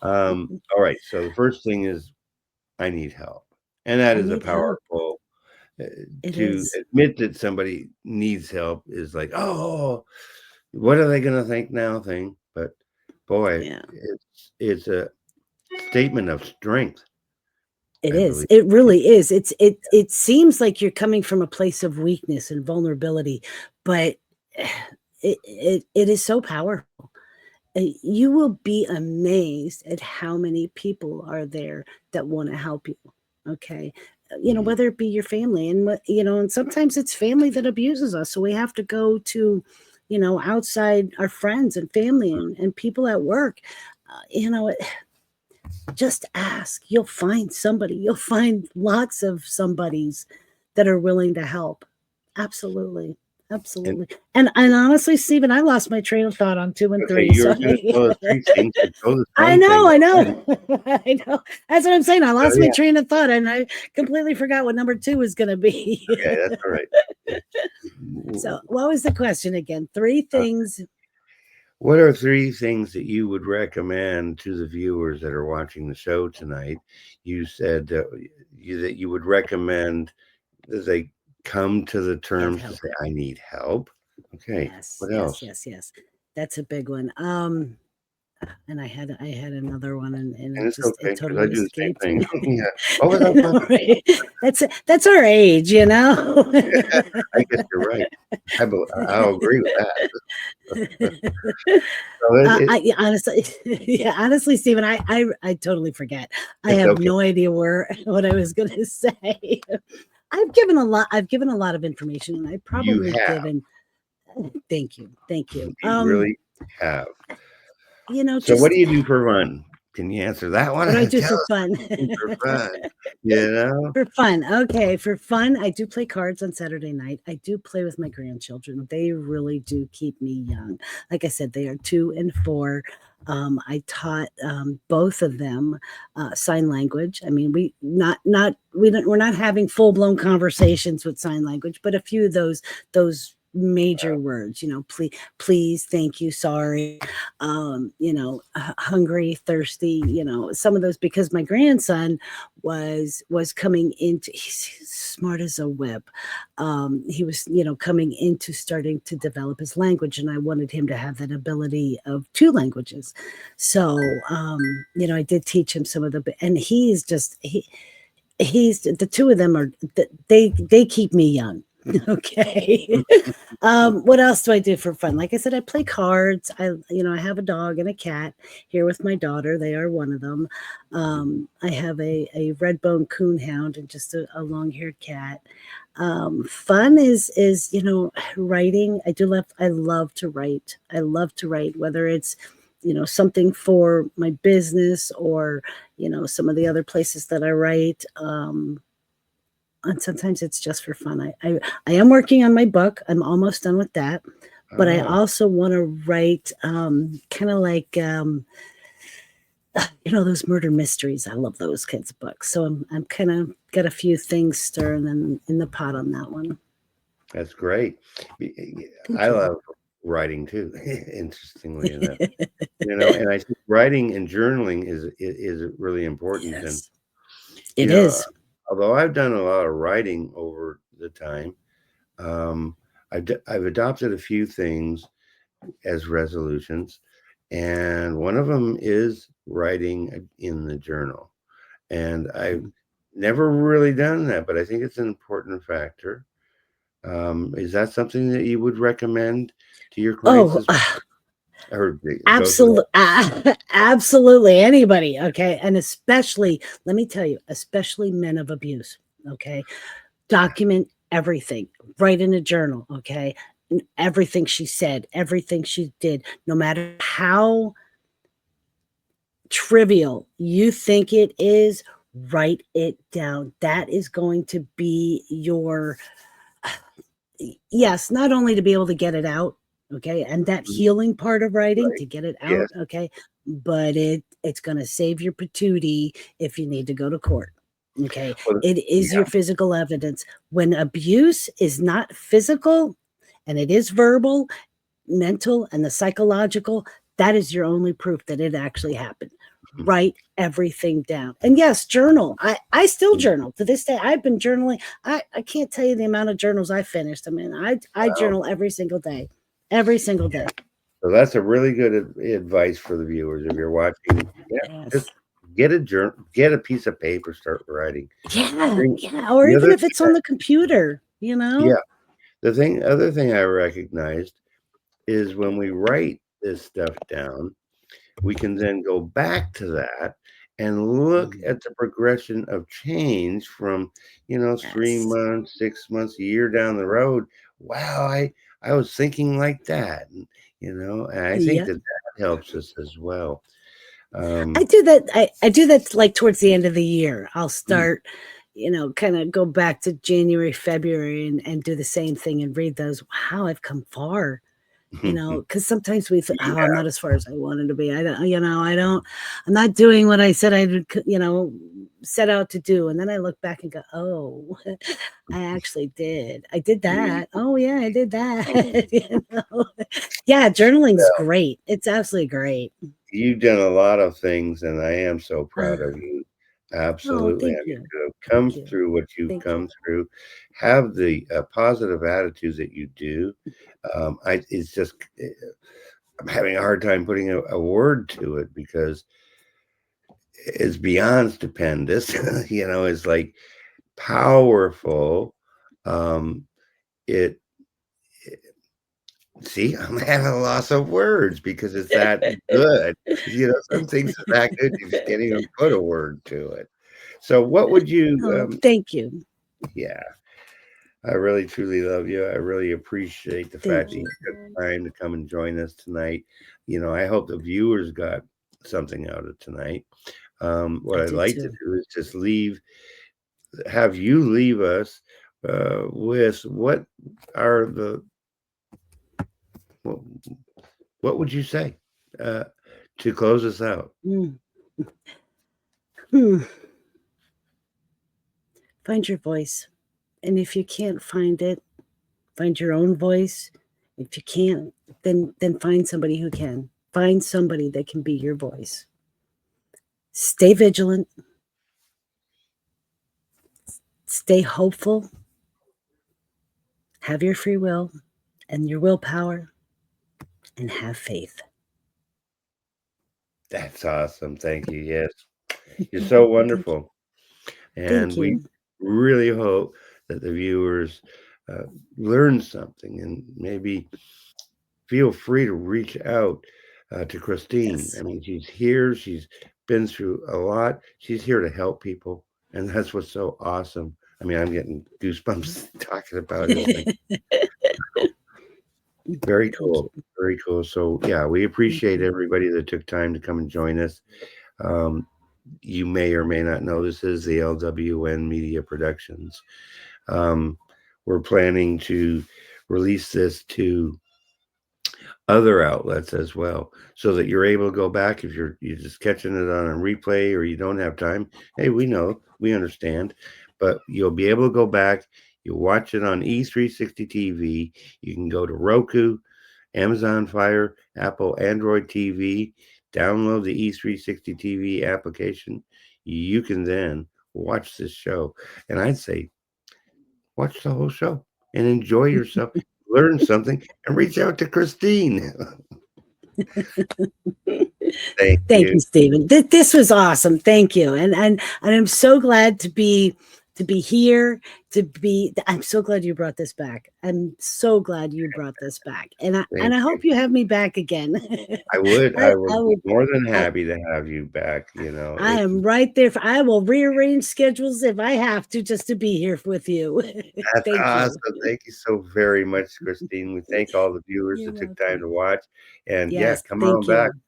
Speaker 1: All right, so the first thing is I need help, and that
Speaker 2: I
Speaker 1: is a
Speaker 2: need help.
Speaker 1: powerful,
Speaker 2: It
Speaker 1: to
Speaker 2: is.
Speaker 1: admit that somebody needs help is like, "Oh, what are they gonna think now?" thing, but boy,
Speaker 2: Yeah.
Speaker 1: it's a statement of strength,
Speaker 2: It
Speaker 1: I
Speaker 2: is.
Speaker 1: believe.
Speaker 2: It really is. It seems like you're coming from a place of weakness and vulnerability, but it is so powerful. You will be amazed at how many people are there that want to help you. Okay.
Speaker 1: Mhm.
Speaker 2: Whether it be your family and and sometimes it's family that abuses us. So we have to go to, outside our friends and family and people at work. Just ask. You'll find somebody. You'll find lots of somebodies that are willing to help. Absolutely.
Speaker 1: And
Speaker 2: Absolutely. And honestly, Stephen, I lost my train of thought on 2 and
Speaker 1: okay,
Speaker 2: 3.
Speaker 1: you were
Speaker 2: So
Speaker 1: gonna tell us 3 things, but tell us
Speaker 2: I
Speaker 1: one
Speaker 2: know,
Speaker 1: thing
Speaker 2: I
Speaker 1: already.
Speaker 2: know. I know. That's what I'm saying. I
Speaker 1: Oh,
Speaker 2: lost my
Speaker 1: yeah.
Speaker 2: train of thought and I completely forgot what number 2 was gonna be.
Speaker 1: Okay, that's all right. Yeah.
Speaker 2: So what was the question again? 3
Speaker 1: Uh,
Speaker 2: things.
Speaker 1: what are 3 things that you would recommend to the viewers that are watching the show tonight? You said that you would recommend that they come to the
Speaker 2: Get
Speaker 1: terms to
Speaker 2: help.
Speaker 1: say, "I need help." Okay,
Speaker 2: Yes,
Speaker 1: what
Speaker 2: yes,
Speaker 1: else?
Speaker 2: yes, yes. That's a big one. And I had another one and
Speaker 1: And
Speaker 2: it
Speaker 1: it's
Speaker 2: just it
Speaker 1: okay because I
Speaker 2: totally
Speaker 1: do the same
Speaker 2: escaped
Speaker 1: thing.
Speaker 2: me.
Speaker 1: Yeah. What was
Speaker 2: I
Speaker 1: I
Speaker 2: know,
Speaker 1: talking
Speaker 2: right? That's our age, you know?
Speaker 1: I guess you're right. I'll agree with that. So
Speaker 2: Yeah, honestly, yeah, honestly, Stephen, I totally forget. I
Speaker 1: it's
Speaker 2: have
Speaker 1: okay.
Speaker 2: no idea what I was gonna say. I've given a lot of information, and I've
Speaker 1: You
Speaker 2: probably
Speaker 1: have.
Speaker 2: given. Thank you, thank you.
Speaker 1: You really have. So what do
Speaker 2: Just
Speaker 1: you do for fun? Can you answer that one?
Speaker 2: what do I do
Speaker 1: Tell
Speaker 2: for
Speaker 1: us what
Speaker 2: fun?
Speaker 1: you do for fun. You know?
Speaker 2: For fun, okay, for fun, I do play cards on Saturday night. I do play with my grandchildren. They really do keep me young. Like I said, they are 2 and 4. I taught, both of them, sign language. I mean, we're not having full-blown conversations with sign language, but a few of those major words, please, thank you, sorry, hungry, thirsty, some of those because my grandson was coming into he's smart as a whip. He was coming into starting to develop his language and I wanted him to have that ability of 2 languages. So I did teach him some of and he's the 2 of them are they keep me young. Okay. What else do I do for fun? Like I said, I play cards. I have a dog and a cat here with my daughter. They are one of them. I have a red bone coonhound and just a long haired cat. Fun is writing. I love to write. I love to write, whether it's something for my business or some of the other places that I write. And sometimes it's just for fun. I am working on my book. I'm almost done with that, but I
Speaker 1: Ah,
Speaker 2: also want to write kind of like those murder mysteries. I love those kinds of books. So I'm kind of got a few things stirring in the pot on that one.
Speaker 1: that's great. I
Speaker 2: Thank you.
Speaker 1: love writing too, interestingly enough. And I think writing and journaling is really important. And
Speaker 2: Yes, it
Speaker 1: you know,
Speaker 2: is.
Speaker 1: although I've done a lot of writing over the time, I've adopted a few things as resolutions, and one of them is writing in the journal. And I've
Speaker 2: Mhm.
Speaker 1: never really done that, but I think it's an important factor. Is that something that you would recommend to your clients
Speaker 2: Oh,
Speaker 1: as well, or go through that?
Speaker 2: absolutely, absolutely. Anybody, okay, and especially, let me tell you, especially men of abuse. Okay, document everything, write in a journal, okay? Everything she said, everything she did, no matter how trivial you think it is, write it down. That is going to be your, yes, not only to be able to get it out, okay, and that
Speaker 1: Mhm.
Speaker 2: healing part of writing
Speaker 1: Right.
Speaker 2: to get it
Speaker 1: Yes.
Speaker 2: out, okay, but it's going to save your patootie if you need to go to court. Okay,
Speaker 1: Well,
Speaker 2: it is your
Speaker 1: yeah.
Speaker 2: physical evidence. When abuse is not physical and it is verbal, mental, and the psychological, that is your only proof that it actually happened.
Speaker 1: Mhm.
Speaker 2: Write everything down. And yes, journal. I still journal to this day. I've been journaling. I can't tell you the amount of journals I finished. I mean, I
Speaker 1: Wow.
Speaker 2: journal every single day. Every single day.
Speaker 1: So that's a really good advice for the viewers if you're watching. Yeah, just
Speaker 2: Yes.
Speaker 1: get a piece of paper, start writing.
Speaker 2: Yeah,
Speaker 1: Thing-
Speaker 2: yeah, or
Speaker 1: The
Speaker 2: even
Speaker 1: other
Speaker 2: if it's
Speaker 1: thing,
Speaker 2: on the computer, you know?
Speaker 1: yeah, other thing I recognized is when we write this stuff down, we can then go back to that and look
Speaker 2: Mm,
Speaker 1: at the progression of change from, 3
Speaker 2: yes.
Speaker 1: months, 6 months, a year down the road. Wow, I was thinking like that, and I think
Speaker 2: Yeah.
Speaker 1: that that helps us as well.
Speaker 2: I
Speaker 1: Um,
Speaker 2: do that I do that, like, towards the end of the year. I'll
Speaker 1: mm,
Speaker 2: start, kinda go back to January, February, and do the same thing and read those. Wow, I've come far. Because sometimes we think, "Oh, I'm
Speaker 1: yeah,
Speaker 2: not as far as I wanted to be. I'm not doing what I said I would set out to do." And then I look back and go, "Oh, I actually did. I did
Speaker 1: you,
Speaker 2: that. Oh, yeah, I did
Speaker 1: um,
Speaker 2: that." You know? Yeah, journaling's great. It's absolutely great.
Speaker 1: you've done a lot of things, and I am so
Speaker 2: Uh,
Speaker 1: proud of you.
Speaker 2: oh,
Speaker 1: Absolutely. I
Speaker 2: thank
Speaker 1: mean,
Speaker 2: you.
Speaker 1: to have
Speaker 2: Thank
Speaker 1: come
Speaker 2: you.
Speaker 1: through what you've
Speaker 2: Thank you.
Speaker 1: come through, have the positive attitudes that you do. It's just, I'm having a hard time putting a word to it because it's beyond stupendous. It's like powerful. Um, it, See, I'm having a loss of words because it's that good. Some things are that good, you just can't even put a word to it. So what would you,
Speaker 2: Oh, thank you.
Speaker 1: yeah, I really truly love you. I really appreciate the fact
Speaker 2: Thank
Speaker 1: that you
Speaker 2: you.
Speaker 1: took time to come and join us tonight. I hope the viewers got something out of tonight. What
Speaker 2: I
Speaker 1: I'd
Speaker 2: did
Speaker 1: like to
Speaker 2: too.
Speaker 1: do is just have you leave us with are the, what, what would you say uh, to close us out?
Speaker 2: Mm. Hmm. Find your voice. And if you can't find it, find your own voice. If you can't, then find somebody who can. Find somebody that can be your voice. Stay vigilant, stay hopeful, have your free will and your willpower, and have faith.
Speaker 1: That's awesome. Thank you. Yes, you're so
Speaker 2: Thank you.
Speaker 1: wonderful.
Speaker 2: Thank
Speaker 1: And we
Speaker 2: you.
Speaker 1: really hope that the viewers uh, learn something and maybe feel free to reach out to Christine. I
Speaker 2: Yes.
Speaker 1: mean, she's here. She's been through a lot. She's here to help people. And that's what's so awesome. I mean, I'm getting goosebumps talking about it. It's like very
Speaker 2: Thank
Speaker 1: cool.
Speaker 2: you.
Speaker 1: Very cool. So, yeah, we
Speaker 2: Thank
Speaker 1: appreciate
Speaker 2: you.
Speaker 1: everybody that took time to come and join us. Um, you may or may not know this is the LWN Media Productions. Um, we're planning to release this to other outlets as well, so that you're able to go back if you're just catching it on a replay or you don't have time. Hey, we know, we understand, but you'll be able to go back. You watch it on E360 TV. You can go to Roku, Amazon Fire, Apple Android TV. Download the E360 TV application. You can then watch this show, and I'd say watch the whole show and enjoy yourself, learn something, and reach out to Christine. Thank
Speaker 2: Thank
Speaker 1: you.
Speaker 2: you, Stephen. This was awesome. Thank you. And I'm so glad to be here, to be I'm so glad you brought this back. I'm so glad you brought this back. And
Speaker 1: Thank
Speaker 2: I
Speaker 1: you.
Speaker 2: hope you have me back again.
Speaker 1: I
Speaker 2: I
Speaker 1: would be
Speaker 2: will
Speaker 1: more than
Speaker 2: I
Speaker 1: happy to have you back.
Speaker 2: I am right there I will rearrange schedules if I have to just to be here with you.
Speaker 1: That's
Speaker 2: Thank you.
Speaker 1: awesome. Thank you so very much, Christine. We thank all the viewers
Speaker 2: You're
Speaker 1: that took time
Speaker 2: welcome.
Speaker 1: to watch. And yeah,
Speaker 2: Yes,
Speaker 1: come on
Speaker 2: thank
Speaker 1: back.
Speaker 2: you.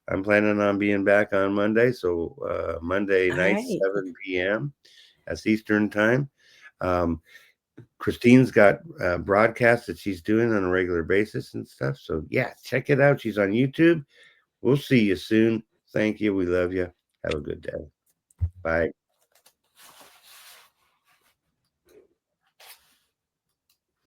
Speaker 1: I'm planning on being back on Monday. So Monday
Speaker 2: All
Speaker 1: night,
Speaker 2: right.
Speaker 1: 7 p.m. That's Eastern time. Um, Christine's got broadcasts that she's doing on a regular basis and stuff. So yeah, check it out. She's on YouTube. We'll see you soon. Thank you. We love you. Have a good day. Bye.